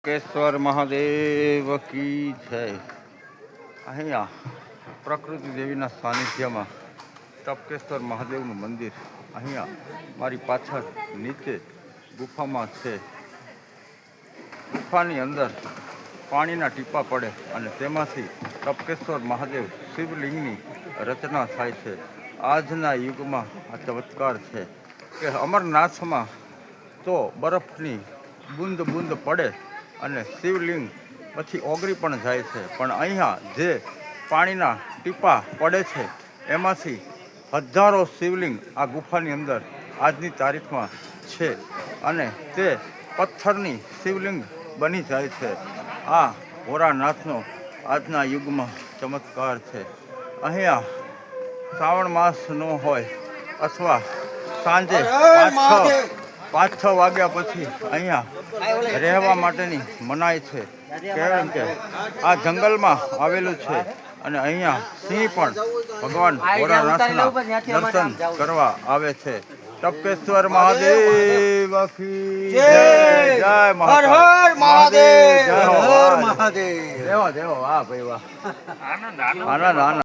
કેશ્વર મહાદેવ કી જય. અહીંયા પ્રકૃતિ દેવીના સાનિધ્યમાં ટપકેશ્વર મહાદેવનું મંદિર અહીંયા મારી પાછળ નીચે ગુફામાં છે. ગુફાની અંદર પાણીના ટીપા પડે અને તેમાંથી ટપકેશ્વર મહાદેવ શિવલિંગની રચના થાય છે. આજના યુગમાં આ ચમત્કાર છે કે અમરનાથમાં તો બરફની બૂંદ બૂંદ પડે અને શિવલિંગ પછી ઓગળી પણ જાય છે, પણ અહીંયા જે પાણીના ટીપા પડે છે એમાંથી હજારો શિવલિંગ આ ગુફાની અંદર આજની તારીખમાં છે અને તે પથ્થરની શિવલિંગ બની જાય છે. આ ભોળાનાથનો આજના યુગમાં ચમત્કાર છે. અહીંયા શ્રાવણ માસ ન હોય અથવા સાંજે 5-6 વાગ્યા પછી અહીંયા રહેવા માટેની મનાઈ છે, કારણ કે આ જંગલમાં આવેલું છે અને અહીંયા સિંહ પણ ભગવાન ભોળાનાથના દર્શન કરવા આવે છે. ટપકેશ્વર મહાદેવ કી જય. જય મહાદેવ. જય મહાદેવ. દેવો દેવો. વાહ ભાઈ વાહ. આનંદ આનંદ.